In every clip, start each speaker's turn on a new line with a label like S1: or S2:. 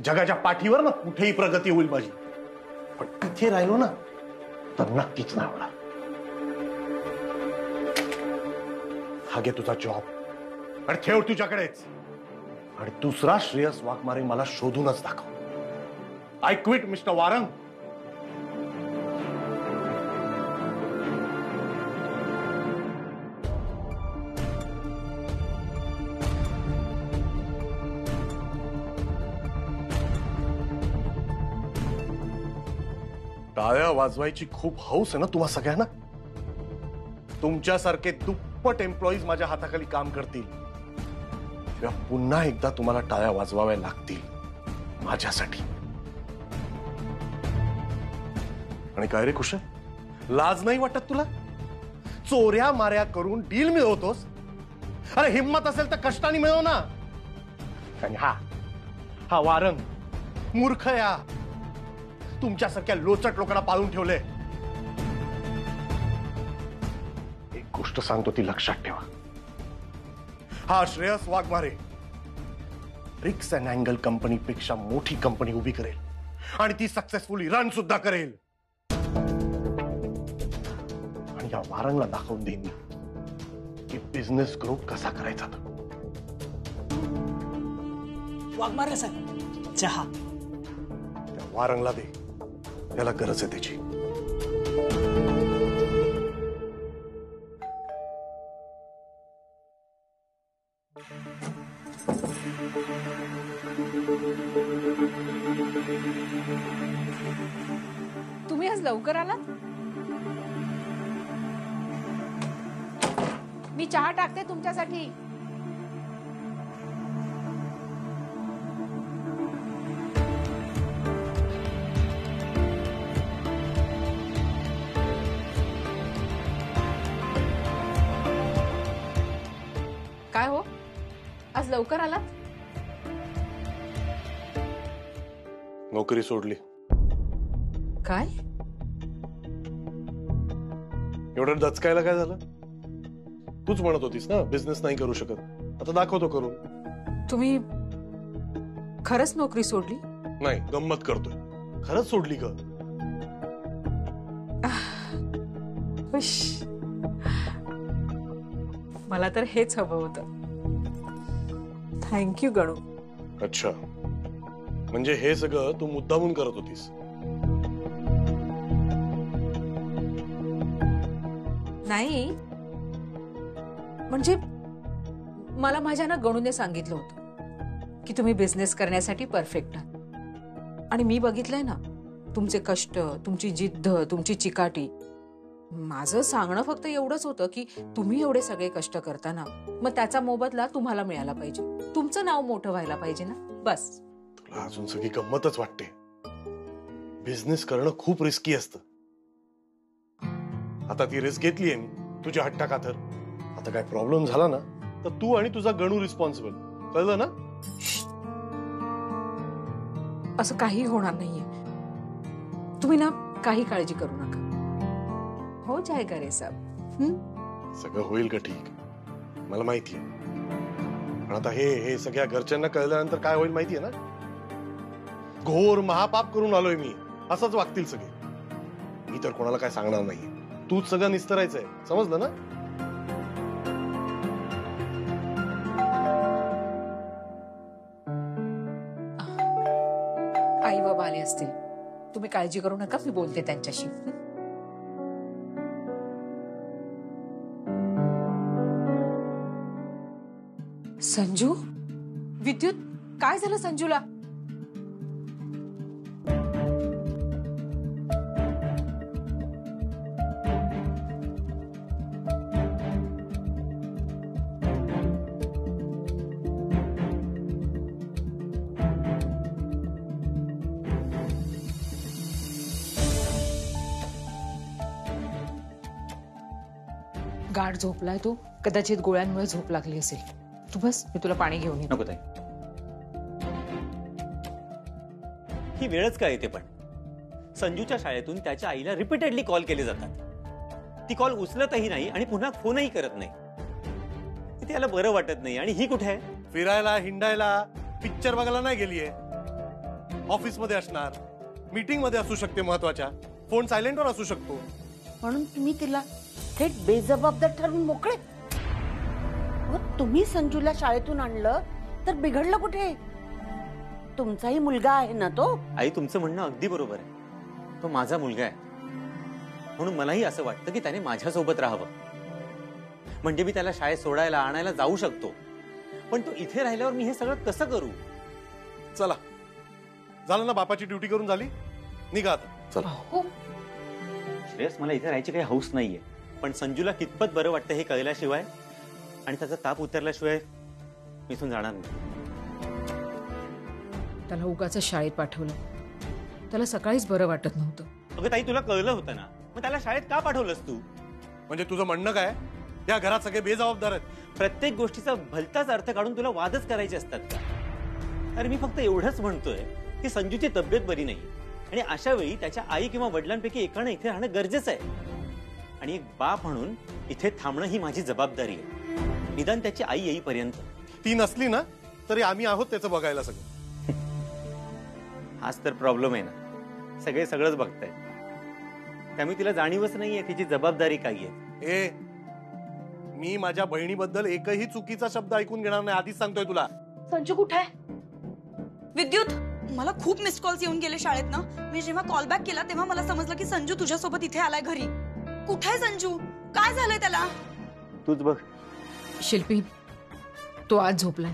S1: जगाच्या पाठीवर ना कुठेही प्रगती होईल माझी, पण इथे राहिलो ना तर नक्कीच नाही होणार. हा घे तुझा जॉब आणि ठेव तुझ्याकडेच. आणि दुसरा श्रेयस वाघमारे मला शोधूनच दाखव. I quit mister Warang. टाळ्या वाजवायची खूप हौस आहे ना तुम्हा सगळ्यांना. तुमच्यासारखे दुप्पट एम्प्लॉईज माझ्या हाताखाली काम करतील तेव्हा पुन्हा एकदा तुम्हाला टाळ्या वाजवाव्या लागतील माझ्यासाठी. आणि काय रे कुशल, लाज नाही वाटत तुला? चोऱ्या माऱ्या करून डील मिळवतोस. अरे हिम्मत असेल तर कष्टाने मिळव ना. आणि हा वारंग मूर्ख या तुमच्यासारख्या लोचट लोकांना पाळून ठेवले. एक गोष्ट सांगतो ती लक्षात ठेवा. हा श्रेयस वाघमारे रिक्स अँड अँगल कंपनीपेक्षा मोठी कंपनी उभी करेल आणि ती सक्सेसफुली रन सुद्धा करेल. आणि या वारंगला दाखवून देईन मी की बिझनेस ग्रो कसा करायचा.
S2: वाघमारे साहेब चहा.
S1: त्या वारंगला दे, त्याला गरज आहे त्याची.
S3: तुम्ही आज लवकर आलात? मी चहा टाकते तुमच्यासाठी. काय हो, आज लवकर आलात?
S1: नोकरी सोडली.
S3: काय?
S1: एवढं दचकायला काय झालं? तूच म्हणत होतीस ना बिझनेस नाही करू शकत. आता दाखवतो करून.
S3: तुम्ही खरंच नोकरी सोडली?
S1: नाही, गंमत करतोय. खरंच सोडली का?
S3: मला तर हेच हवं होतं. थँक्यू गणू.
S1: अच्छा, म्हणजे हे सगळं तू मुद्दामून करत होतीस?
S3: नाही, म्हणजे मला माझ्या ना गणूने सांगितलं होतं की तुम्ही बिझनेस करण्यासाठी परफेक्ट आहात. आणि मी बघितलंय ना तुमचे कष्ट, तुमची जिद्द, तुमची चिकाटी. माझं सांगणं फक्त एवढंच होतं की तुम्ही एवढे सगळे कष्ट करताना मग त्याचा मोबदला तुम्हाला मिळाला पाहिजे. तुमचं नाव मोठं व्हायला पाहिजे ना, बस.
S1: तुला अजून सगळी गंमतच वाटते. बिझनेस करणं खूप रिस्की असतं. आता ती रिस्क घेतलीये मी तुझ्या हट्टाखातर. आता काय प्रॉब्लेम झाला ना तर तू आणि तुझा गणू रिस्पॉन्सिबल. कळलं ना?
S3: असं काही होणार नाहीये. तुम्ही ना काही काळजी करू नका. हो जाएगा रे सब.
S1: सगळं होईल का ठीक? मला माहितीये. पण आता हे सगळ्या घरच्यांना कळल्यानंतर काय होईल माहितीये ना? घोर महापाप करून आलोय मी. असंच वागतील सगळे. मी तर कोणाला काय सांगणार नाहीये. तूच सगळं निस्तरायचंय, समजलं ना?
S3: आई बाबा आले असतील. तुम्ही काळजी करू नका, मी बोलते त्यांच्याशी. संजू, विद्युत, काय झालं संजूला? गाढ झोपलाय तो. कदाचित गोळ्यांमुळे झोप लागली असेल. तू बस, मी तुला पाणी घेऊन येतो.
S4: नको ताई, ही वेळच काय येते. पण संजूच्या शाळेतून त्याच्या आईला रिपीटेडली कॉल केले जातात. ती कॉल उचलतही नाही आणि पुन्हा फोनही करत नाही. त्याला बरं वाटत नाही. आणि ही कुठे आहे?
S1: फिरायला, हिंडायला, पिक्चर बघायला नाही गेलीये. ऑफिसमध्ये असणार, मीटिंग मध्ये असू शकते महत्वाच्या, फोन सायलेंटवर असू शकतो.
S5: म्हणून तुम्ही तिला थेट बेजबाबदार ठरवून मोकळे. तुम्ही संजूला शाळेतून आणलं तर बिघडलं कुठे? तुमचाही मुलगा आहे ना तो.
S4: आई, तुमचं म्हणणं अगदी बरोबर आहे. तो माझा मुलगा आहे, म्हणून मलाही असं वाटतं की त्याने माझ्यासोबत राहावं. म्हणजे मी त्याला शाळेत सोडायला आणायला जाऊ शकतो, पण तो इथे राहिल्यावर मी हे सगळं कसं करू?
S1: चला, झालं ना, बापाची ड्युटी करून झाली, निघा आता. चला.
S4: श्रेयस, मला इथे राहायची काही हौस नाहीये, पण संजूला कितपत बरं वाटतं हे कळल्याशिवाय आणि त्याचा ताप उतरल्याशिवाय मी इथून जाणार नाही.
S3: त्याला उगाच शाळेत पाठवलं. त्याला सकाळीच बरं वाटत नव्हतं.
S4: अगं ताई, तुला कळलं होतं ना, मग त्याला शाळेत का पाठवलंस तू?
S1: म्हणजे तुझं म्हणणं काय, या घरात सगळे बेजबाबदार आहेत?
S4: प्रत्येक गोष्टीचा भलताच अर्थ काढून तुला वादच करायचे असतात का? अरे, मी फक्त एवढंच म्हणतोय की संजूची तब्येत बरी नाही आणि अशा वेळी त्याच्या आई किंवा वडिलांपैकी एकाने इथे राहणं गरजेचं आहे. आणि एक बाप म्हणून इथे थांबणं ही माझी जबाबदारी आहे, निदान त्याची आई येईपर्यंत.
S1: ती नसली ना तरी आम्ही आहोत त्याचं बघायला सगळं.
S4: हाच तर प्रॉब्लेम आहे ना, सगळे सगळंच बघतायत, त्यामुळे तिला जाणीवच नाहीये तिची जबाबदारी काय आहे.
S1: मी माझ्या बहिणीबद्दल एकही चुकीचा शब्द ऐकून घेणार नाही, आधीच सांगतोय तुला.
S6: संजू कुठे आहे? विद्युत, मला खूप मिस कॉल्स येऊन गेले शाळेत ना. मी जेव्हा कॉल बॅक केला तेव्हा मला समजलं की संजू तुझ्यासोबत इथे आलाय घरी. कुठे आहे संजू? काय झालंय त्याला?
S4: तूच बघ.
S3: शिल्पी, तो आज झोपलाय.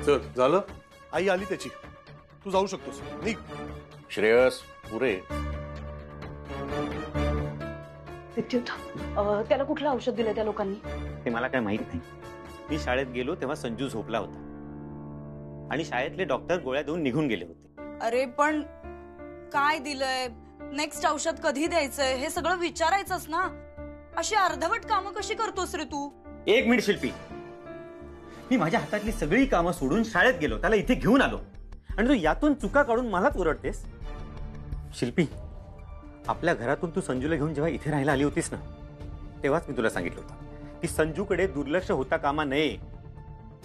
S1: चल, झालं, आई आली त्याची, तू जाऊ शकतोस, निघ.
S7: श्रेयस, पुरे.
S6: विद्युत, त्याला कुठलं औषध दिलंय त्या लोकांनी?
S4: ते मला काय माहित नाही. मी शाळेत गेलो तेव्हा संजू झोपला होता आणि शाळेतले डॉक्टर गोळ्या देऊन निघून गेले होते.
S6: अरे पण काय दिलंय, नेक्स्ट औषध कधी द्यायचंय हे सगळं विचारायचंच ना. अशी अर्धवट कामं कशी करतोस रे तू?
S4: एक मिनिट शिल्पी, मी माझ्या हातातली सगळी कामं सोडून शाळेत गेलो, त्याला इथे घेऊन आलो आणि तू यातून चुका काढून मलाच ओरडतेस. शिल्पी, आपल्या घरातून तू संजूला घेऊन जेव्हा इथे राहायला आली होतीस ना, तेव्हाच मी तुला सांगितलं होतं की संजूकडे दुर्लक्ष होता कामा नये.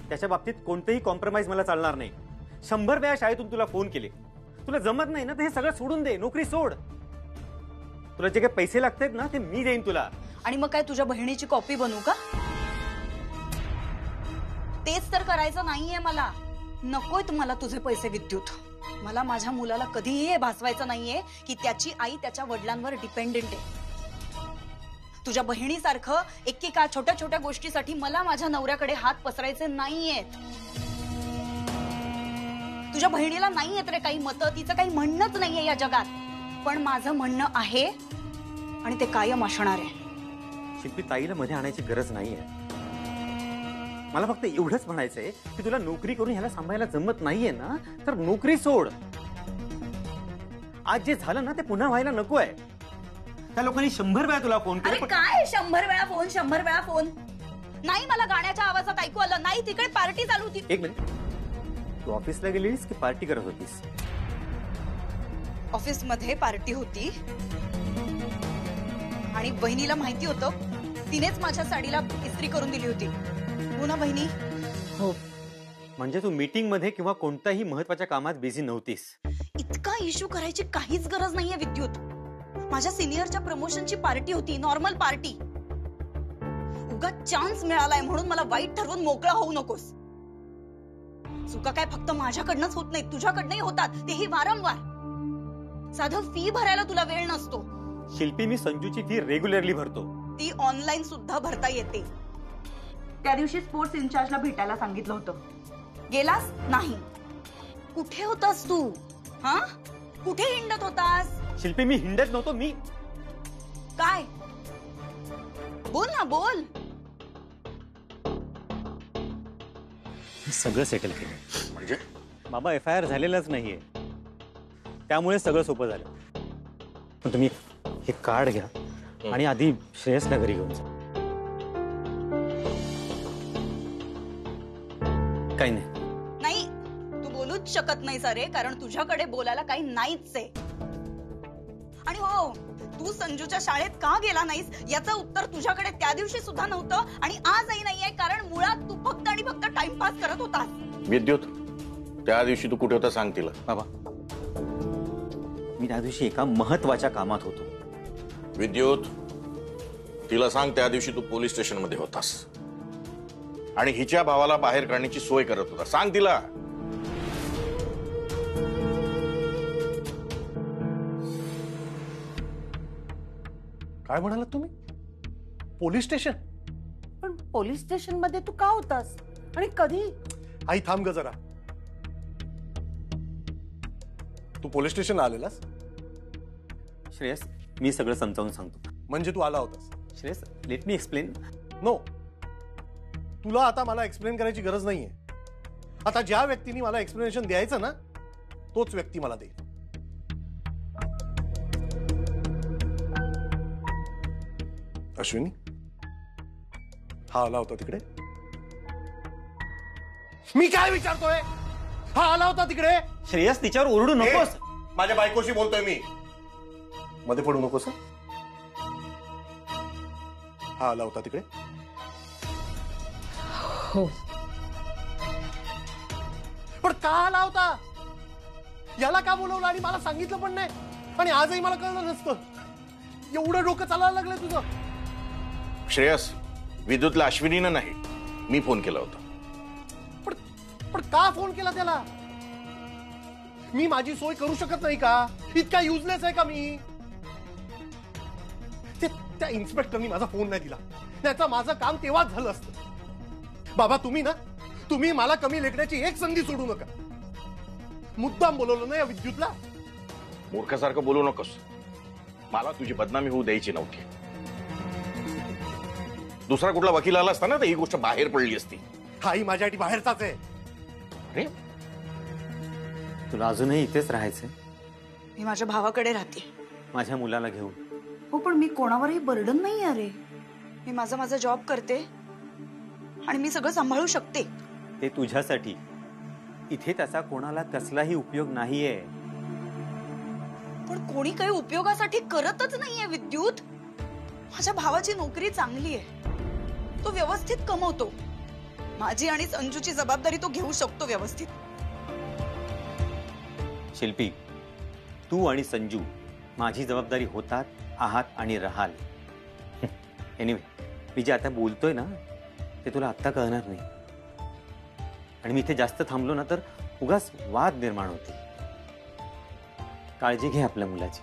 S4: त्याच्या बाबतीत कोणतेही कॉम्प्रोमाइज मला चालणार नाही. 100 वेळा शाळेतून तुला फोन केले, तुला जमत नाही ना तर हे सगळं सोडून दे, नोकरी सोड. तुला जे काही पैसे लागतात ना ते मी देईन तुला.
S6: आणि मग काय तुझ्या बहिणीची कॉपी बनवू का? तेच तर करायचं नाहीये मला. नकोय तुम्हाला तुझे पैसे विद्युत. मला माझ्या मुलाला कधीही हे भासवायचं नाहीये की त्याची आई त्याच्या वडिलांवर डिपेंडेंट आहे. तुझ्या बहिणीसारखं एकेका छोट्या छोट्या गोष्टीसाठी मला माझ्या नवऱ्याकडे हात पसरायचे नाहीयेत. तुझ्या बहिणीला नाहीयेत रे काही मतं, तिचं काही म्हणणंच नाहीये या जगात. पण माझं म्हणणं आहे आणि ते कायम असणार आहे.
S4: शिल्पी, ताईला मध्ये आणायची गरज नाहीये. मला फक्त एवढंच म्हणायचंय की तुला नोकरी करून ह्याला सांभाळायला जमत नाहीये ना तर नोकरी सोड. आज जे झालं ना ते पुन्हा व्हायला नको आहे. त्या लोकांनी 100 वेळा तुला फोन
S6: अरे
S4: केला.
S6: काय 100 वेळा फोन, 100 वेळा फोन? नाही, मला गाण्याच्या आवाजात ऐकू आलं नाही. तिकडे पार्टी चालू होती.
S4: एक मिनिट, तू ऑफिसला गेलीस की पार्टी करत होतीस?
S6: ऑफिस मध्ये पार्टी होती आणि बहिणीला माहिती होतं, तिनेच माझ्या साडीला इस्त्री करून दिली होती. हो ना बहिणी?
S3: हो.
S4: म्हणजे तू मीटिंग मध्ये किंवा कोणत्याही महत्वाच्या कामात बिझी नव्हतीस?
S6: इतका इश्यू करायची काहीच गरज नाहीये विद्युत. माझ्या सिनियरच्या प्रमोशनची पार्टी होती, नॉर्मल पार्टी. उगाच चान्स मिळालाय म्हणून मला वाईट ठरवून मोकळा होऊ नकोस. चुका काय फक्त माझ्याकडनंच होत नाही, तुझ्याकडनंही होतात, तेही वारंवार. साधं फी भरायला तुला वेळ नसतो.
S4: शिल्पी, मी संजूची फी रेग्युलरली भरतो.
S6: ती ऑनलाईन सुद्धा भरता येते. त्या दिवशी स्पोर्ट्स इन्चार्जला भेटायला सांगितलं होतं, गेलास नाही. कुठे होतास तू? हा, कुठे हिंडत होतास?
S4: शिल्पी, मी हिंडत नव्हतो. मी
S6: काय? बोल ना, बोल.
S4: सगळं सेटल केलं.
S7: म्हणजे
S4: बाबा, FIR झालेलाच नाहीये, त्यामुळे सगळं सोपं झालं. पण तुम्ही हे कार्ड घ्या आणि आधी श्रेयसला घरी घेऊन जा. काही नाही.
S6: नाही, तू बोलूच शकत नाही सारे, कारण तुझ्याकडे बोलायला काही नाहीच आहे. आणि हो, तू संजूच्या शाळेत का गेला नाहीस याचं उत्तर तुझ्याकडे त्या दिवशी सुद्धा नव्हतं आणि आजही नाहीये, कारण मुळात तू फक्त आणि फक्त टाइमपास करत होतास.
S7: विद्युत, त्या दिवशी तू कुठे होता सांग तिला.
S4: बाबा, मी त्या दिवशी एका महत्वाच्या कामात होतो.
S7: विद्युत, तिला सांग त्या दिवशी तू पोलीस स्टेशन मध्ये होतास आणि हिच्या भावाला बाहेर काढण्याची सोय करत होता. सांग तिला.
S1: काय म्हणालात तुम्ही? Police station?
S5: पण पोलीस स्टेशन मध्ये तू का होतास आणि कधी?
S1: आई थांब ग जरा. तू पोलीस स्टेशनला आलेलास?
S4: श्रेयस, मी सगळं समजावून सांगतो.
S1: म्हणजे तू आला होतास?
S4: Shreyas, let me explain.
S1: No, तुला आता मला एक्सप्लेन करायची गरज नाहीये. आता ज्या व्यक्तीने मला एक्सप्लेनेशन द्यायचं ना, तोच व्यक्ती मला देईल. अश्विनी, हा आला होता तिकडे? मी काय विचारतोय? हा आला होता तिकडे?
S4: श्रेयस, तिच्यावर ओरडू नकोस.
S1: माझ्या बायकोशी बोलतोय मी, मध्ये पडू नकोस. हा आला होता तिकडे?
S3: हो.
S1: पण का आला होता? याला का बोलवलं आणि मला सांगितलं पण नाही? आणि आजही मला कळलं नसतं. एवढं डोकं चालायला लागलंय तुझं?
S7: श्रेयस, विद्युतला अश्विनीनं नाही, मी फोन केला होता.
S1: पण का फोन केला त्याला? मी माझी सोय करू शकत नाही का? इतका युजलेस आहे का मी? त्या इन्स्पेक्टरनी माझा फोन नाही दिला, त्याचं माझं काम तेव्हाच झालं असतं. बाबा, तुम्ही मला कमी लेखण्याची एक संधी सोडू नका. मुद्दाम बोलवलं ना या विद्युतला?
S7: मूर्खासारखं बोलू नकोस. मला तुझी बदनामी होऊ द्यायची नव्हती. दुसरा कुठला वकील आला असता ना, तर ही गोष्ट बाहेर पडली असती.
S1: हाही माझ्यासाठी बाहेरचाच आहे.
S7: अरे,
S4: तुला अजूनही इथेच राहायचंय?
S6: मी माझ्या भावाकडे राहते.
S4: माझ्या मुलाला घेऊन?
S6: हो, पण मी कोणावरही बर्डन नाही. अरे, मी माझा जॉब करते आणि मी सगळं सांभाळू शकते.
S4: ते तुझ्यासाठी. इथे त्याचा कोणाला कसलाही उपयोग नाहीये.
S6: पण कोणी काही उपयोगासाठी करतच नाहीये विद्युत. माझ्या भावाची नोकरी चांगली आहे, तो व्यवस्थित कमवतो. माझी आणि संजूची जबाबदारी तो घेऊ शकतो व्यवस्थित.
S4: शिल्पी, तू आणि संजू माझी जबाबदारी होतात, आहात आणि राहाल. एनिवे, मी जे आता बोलतोय ना, ते तुला आत्ता कळणार नाही. आणि मी इथे जास्त थांबलो ना, तर उगाच वाद निर्माण होते. काळजी घे आपल्या मुलाची.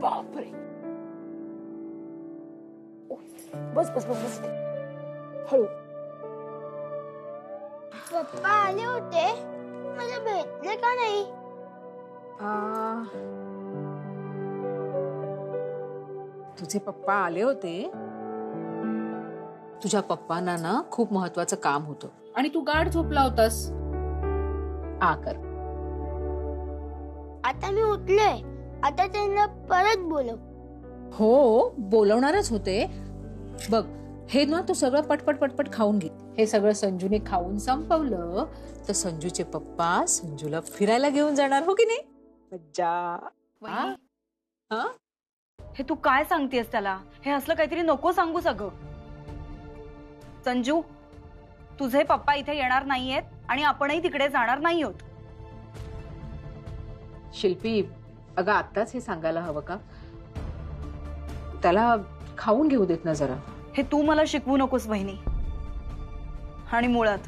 S5: बापरे. बस बस बस बस. हळू.
S8: पप्पा आले होते, मला भेटले का नाही?
S3: तुझे पप्पा आले होते. तुझ्या पप्पांना ना खूप महत्वाचं काम होतं आणि तू गाढ झोपला होतास. कर.
S8: आता मी उठलोय, आता त्यांना परत बोलव.
S3: हो, बोलवणारच होते. बघ, हे ना तू सगळं पटपट पटपट खाऊन घे. हे सगळं संजूने खाऊन संपवलं तर संजूचे पप्पा संजूला फिरायला घेऊन जाणार, हो की नाही? मज्जा.
S6: हे तू काय सांगतेस त्याला? हे असलं काहीतरी नको सांगू सगळं. संजू, तुझे पप्पा इथे येणार नाहीयेत आणि आपणही तिकडे जाणार नाही आहोत.
S3: शिल्पी, अगं आत्ताच हे सांगायला हवं का? त्याला खाऊन घेऊ देत ना जरा.
S6: हे तू मला शिकवू नकोस बहिणी. आणि मुळात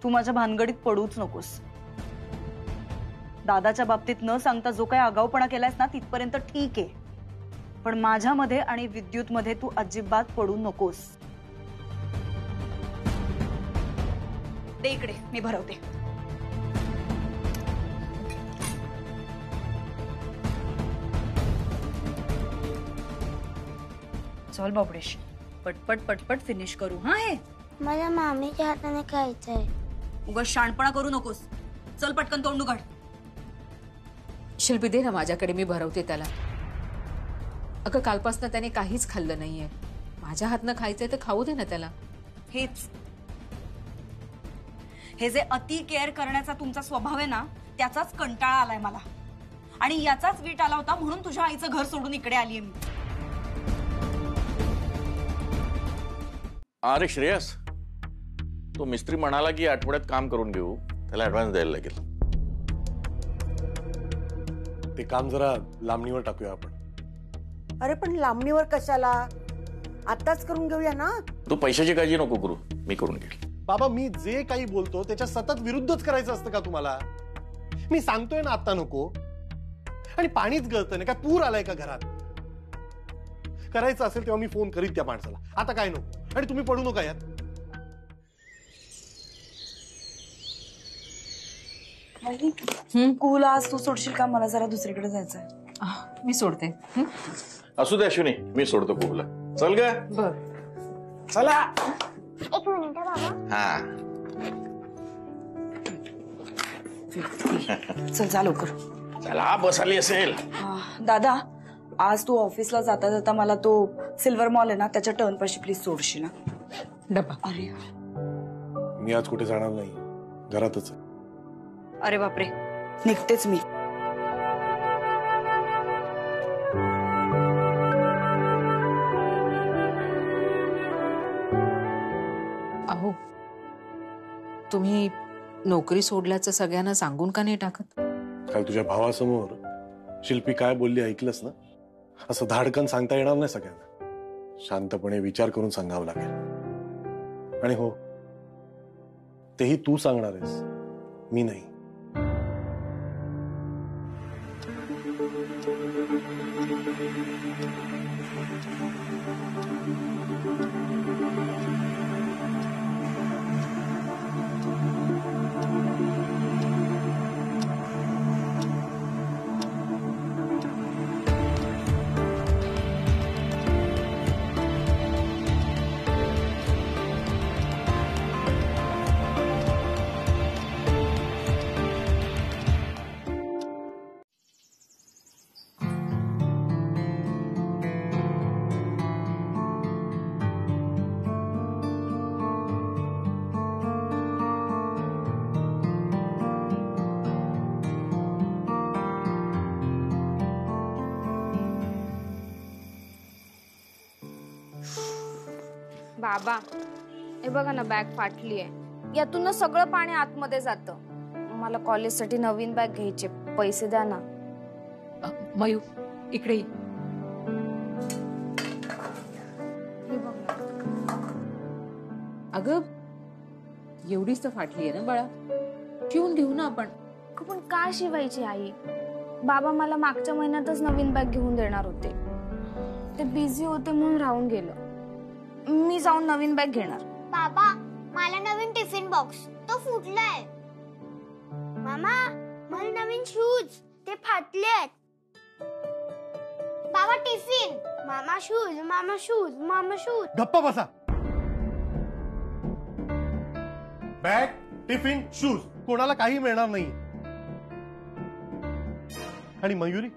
S6: तू माझ्या भानगडीत पडूच नकोस. दादाच्या बाबतीत न सांगता जो काही आगाऊपणा केलायस ना, तिथपर्यंत ठीक आहे. पण माझ्यामध्ये आणि विद्युत मध्ये तू अजिबात पडू नकोस. दे इकडे, मी भरवते. चल बाबडेश, पटपट पटपट फिनिश करू. हा, हे
S8: मला मामीच्या हाताने खायचंय.
S6: उगाच शाणपणा करू नकोस. चल पटकन तोंड उघड.
S3: शिल्पी दे ना माझ्याकडे, मी भरवते त्याला. अगं कालपासनं त्याने काहीच खाल्लं नाहीये. माझ्या हातनं खायचंय तर खाऊ दे ना त्याला.
S6: हेच हे जे अति केअर करण्याचा तुमचा स्वभाव आहे ना, त्याचाच कंटाळा आलाय मला. आणि याचाच वीट आला होता म्हणून तुझ्या आईचं घर सोडून इकडे आलीये मी.
S7: अरे श्रेयस, तो मिस्त्री म्हणाला की आठवड्यात काम करून घेऊ, त्याला ऍडव्हान्स द्यायला लागेल.
S1: ते काम जरा लांबणीवर टाकूया आपण.
S5: अरे पण लांबणीवर कशाला, आताच करून घेऊया ना.
S7: तू पैशाची काळजी नको करू, मी करून घेईल.
S1: बाबा मी जे काही बोलतो त्याच्या सतत विरुद्धच करायचं असतं का तुम्हाला? मी सांगतोय ना आता नको. आणि पाणीच गळतं ना, काय पूर आलाय का घरात? करायचं असेल तेव्हा मी फोन करीत त्या माणसाला, आता काय नको. आणि तुम्ही पडू नका यात.
S6: कुहूला आज तू सोडशील का? मला जरा दुसरीकडे जायचंय.
S3: मी सोडते.
S7: असू दे अश्विनी, मी सोडतो कुहूला. चल ग.
S3: बर.
S7: चला.
S8: एक मिनिट बाबा.
S7: हा.
S6: चल जा लवकर.
S7: चला, बस आली असेल.
S6: दादा, आज तू ऑफिसला जाता जाता मला तो सिल्वर मॉल आहे ना, त्याच्या टर्न पाशी प्लीज सोडशील ना.
S3: डब्बा.
S6: अरे
S1: मी आज कुठे जाणार नाही, घरातच आहे.
S6: अरे बापरे, निघतेच मी.
S3: अहो तुम्ही नोकरी सोडल्याचं सगळ्यांना सांगून का नाही टाकत?
S1: काल तुझ्या भावासमोर शिल्पी काय बोलली ऐकलंस ना? असं धाडकन सांगता येणार नाही सगळ्यांना. शांतपणे विचार करून सांगावं लागेल. आणि हो, तेही तू सांगणार आहेस, मी नाही.
S9: बाबा हे बघा ना, बॅग फाटली आहे. यातून सगळं पाणी आतमध्ये जातं. मला कॉलेजसाठी नवीन बॅग घ्यायचे, पैसे द्या ना.
S3: मयू इकडे ये.
S9: हे बघ ना.
S3: अगं एवढीच तर फाटली आहे ना बाळा, शिवून घेऊ ना आपण.
S9: पण का शिवायची आई? बाबा मला मागच्या महिन्यातच नवीन बॅग घेऊन देणार होते. ते बिझी होते म्हणून राहून गेलं. मी जाऊन नवीन बॅग घेणार.
S8: बाबा मला नवीन टिफिन बॉक्स, तो फुटलाय. मामा मला नवीन शूज, ते फाटलेत. बाबा टिफिन, मामा शूज, मामा शूज, मामा शूज.
S1: गप्पा बसा. बॅग, टिफिन, शूज कोणाला काही मिळणार नाही. आणि मयुरी,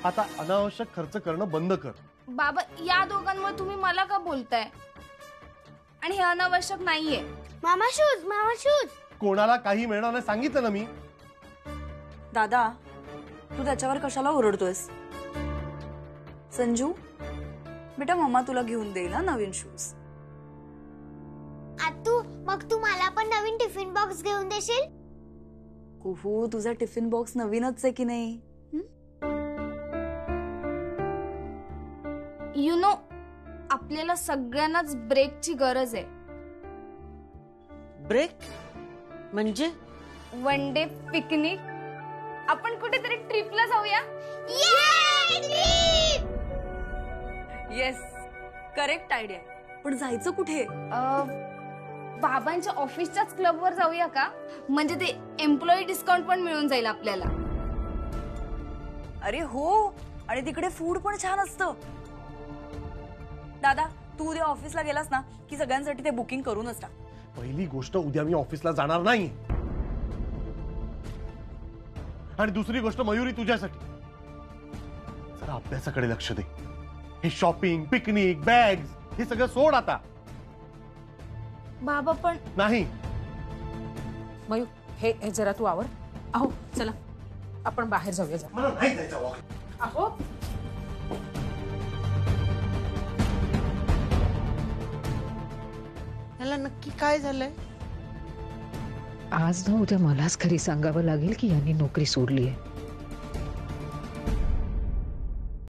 S1: आता अनावश्यक खर्च करणं बंद कर.
S9: बाबा या दोघांमुळे तुम्ही मला का बोलताय? आणि हे अनावश्यक नाहीये.
S8: मामा शूज, मामा शूज.
S1: कोणाला काही मिळणार नाही सांगितलं ना मी.
S6: दादा, तू त्याच्यावर कशाला ओरडतोयस? संजू बेटा, मम्मा तुला घेऊन देईल ना नवीन शूज.
S8: आतू, मग तू मला पण नवीन टिफिन बॉक्स घेऊन देशील?
S6: कुहू, तुझा टिफिन बॉक्स नवीनच आहे की नाही?
S9: यु नो, आपल्याला सगळ्यांनाच ब्रेकची गरज आहे.
S5: ब्रेक म्हणजे?
S9: One day picnic. आपण कुठेतरी ट्रिपला जाऊया.
S6: Yes, correct idea. पण जायचं कुठे?
S9: बाबांच्या ऑफिसच्याच क्लबवर जाऊया का? म्हणजे ते एम्प्लॉई डिस्काउंट पण मिळून जाईल आपल्याला.
S6: अरे हो, आणि तिकडे फूड पण छान असतं. दादा, तू उद्या ऑफिसला गेलास ना की सगळ्यांसाठी ते बुकिंग करूनच टाक.
S1: पहिली गोष्ट, उद्या मी ऑफिसला जाणार नाही. आणि दुसरी गोष्ट मयुरी तुझ्यासाठी जरा अभ्यासाकडे लक्ष दे. हे शॉपिंग, पिकनिक, बॅग्स हे सगळं सोड आता.
S9: बाबा पण
S1: नाही,
S3: मयू हे हे जरा तू आवर. अहो चला आपण बाहेर जाऊया जरा.
S1: मला नाही जायचं वॉक.
S3: अहो
S5: त्याला नक्की काय झालंय?
S3: आज ना उद्या मलाच खरी सांगावं लागेल की यांनी नोकरी सोडली आहे.